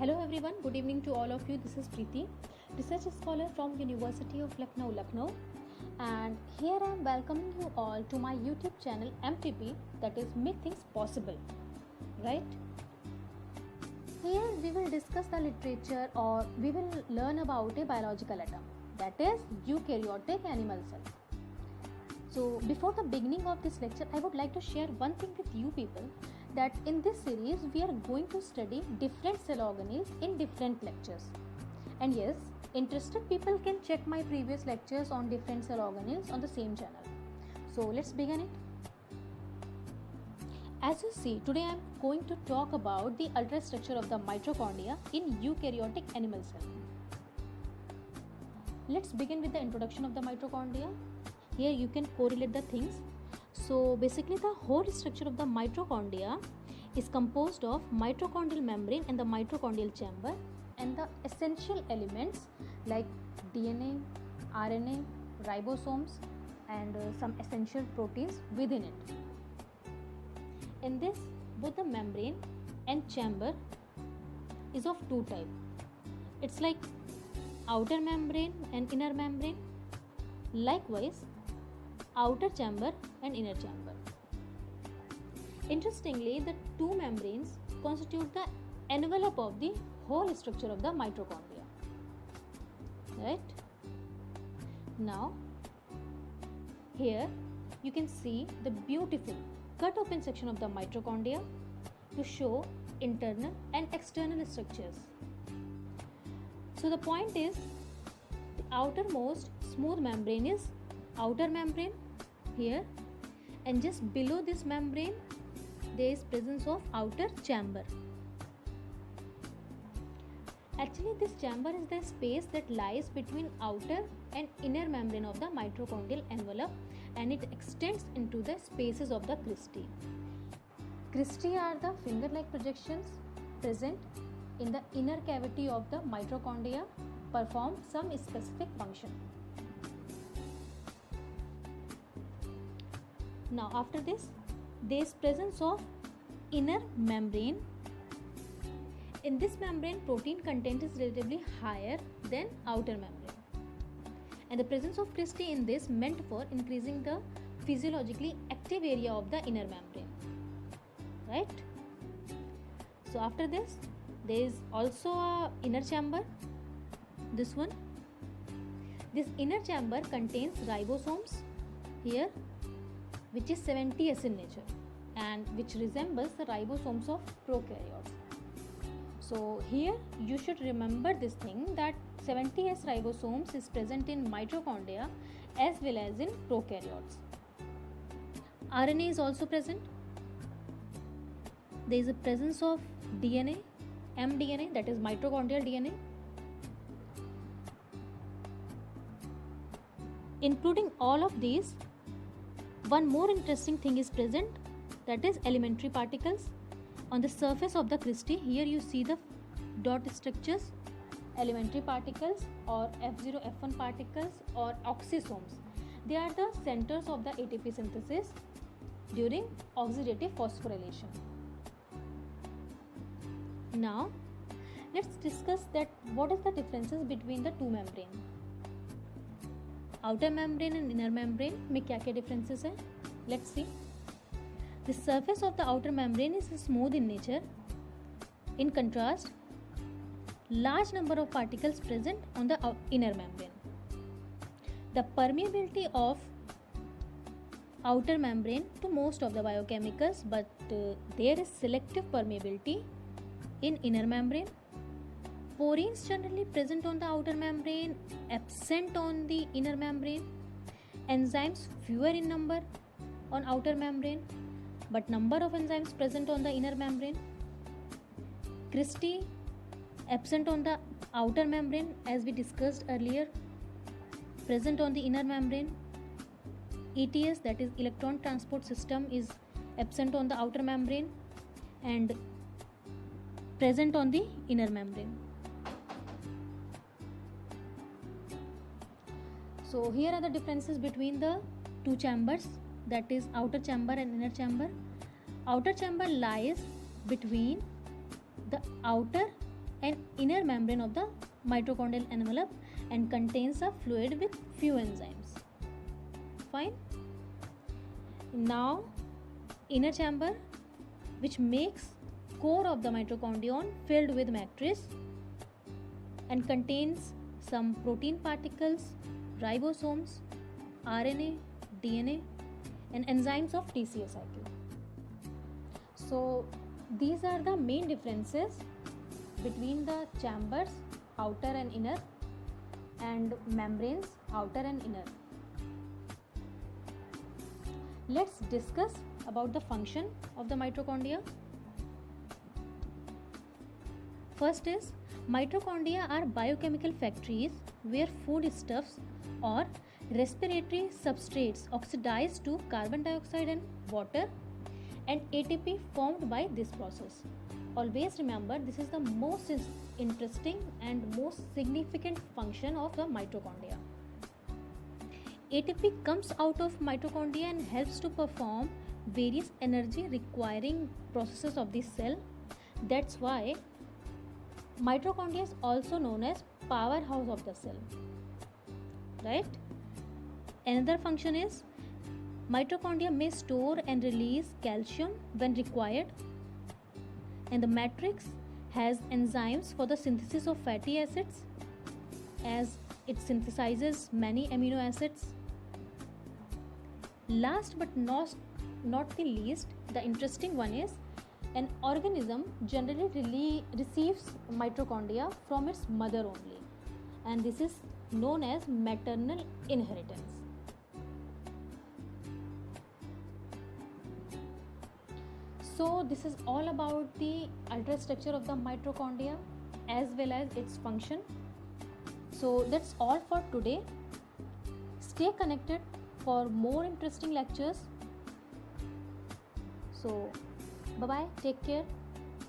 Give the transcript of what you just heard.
Hello everyone, good evening to all of you. This is Preeti, research scholar from University of Lucknow, and here I am welcoming you all to my YouTube channel MTP, that is Make Things Possible, right? Here we will discuss the literature, or we will learn about a biological atom, that is eukaryotic animal cell. So before the beginning of this lecture, I would like to share one thing with you people, that in this series we are going to study different cell organelles in different lectures. And yes, interested people can check my previous lectures on different cell organelles on the same channel. So let's begin it. As you see, today I am going to talk about the ultrastructure of the mitochondria in eukaryotic animal cell. Let's begin with the introduction of the mitochondria. Here you can correlate the things. So basically the whole structure of the mitochondria is composed of mitochondrial membrane and the mitochondrial chamber, and the essential elements like DNA, RNA, ribosomes, and some essential proteins within it. In this, both the membrane and chamber is of two types. It's like outer membrane and inner membrane. Likewise, outer chamber and inner chamber. Interestingly, the two membranes constitute the envelope of the whole structure of the mitochondria. Right? Now, here you can see the beautiful cut open section of the mitochondria to show internal and external structures. So the point is, the outermost smooth membrane is outer membrane here, and just below this membrane there is presence of outer chamber. Actually, this chamber is the space that lies between outer and inner membrane of the mitochondrial envelope, and it extends into the spaces of the cristae. Cristae are the finger-like projections present in the inner cavity of the mitochondria, perform some specific function. Now after this, there is presence of inner membrane. In this membrane, protein content is relatively higher than outer membrane, and the presence of cristae in this meant for increasing the physiologically active area of the inner membrane, right? So after this, there is also a inner chamber, this one. This inner chamber contains ribosomes here, which is 70S in nature and which resembles the ribosomes of prokaryotes. So here you should remember this thing, that 70S ribosomes is present in mitochondria as well as in prokaryotes. RNA is also present. There is a presence of DNA, mDNA, that is mitochondrial DNA. Including all of these, one more interesting thing is present, that is elementary particles. On the surface of the cristae, here you see the dot structures, elementary particles or F0, F1 particles or oxysomes. They are the centers of the ATP synthesis during oxidative phosphorylation. Now, let's discuss that what is the differences between the two membranes. Outer membrane and inner membrane में क्या differences है? Let's see. The surface of the outer membrane is smooth in nature. In contrast, large number of particles present on the inner membrane. The permeability of outer membrane to most of the biochemicals, but there is selective permeability in inner membrane. Porins generally present on the outer membrane, absent on the inner membrane. Enzymes fewer in number on outer membrane, but number of enzymes present on the inner membrane. Cristae absent on the outer membrane, as we discussed earlier, present on the inner membrane. ETS, that is electron transport system, is absent on the outer membrane and present on the inner membrane. So here are the differences between the two chambers, that is outer chamber and inner chamber. Outer chamber lies between the outer and inner membrane of the mitochondrial envelope and contains a fluid with few enzymes. Fine. Now, inner chamber, which makes core of the mitochondrion filled with matrix and contains some protein particles, ribosomes, RNA, DNA, and enzymes of TCA cycle. So these are the main differences between the chambers, outer and inner, and membranes, outer and inner. Let's discuss about the function of the mitochondria. First is, mitochondria are biochemical factories where foodstuffs or respiratory substrates oxidize to carbon dioxide and water and ATP formed by this process. Always remember, this is the most interesting and most significant function of the mitochondria. ATP comes out of mitochondria and helps to perform various energy requiring processes of the cell. That's why mitochondria is also known as powerhouse of the cell, right? Another function is, mitochondria may store and release calcium when required, and the matrix has enzymes for the synthesis of fatty acids as it synthesizes many amino acids. Last but not the least, the interesting one is, an organism generally receives mitochondria from its mother only, and this is known as maternal inheritance. So this is all about the ultrastructure of the mitochondria as well as its function. So that's all for today. Stay connected for more interesting lectures. So bye bye, take care.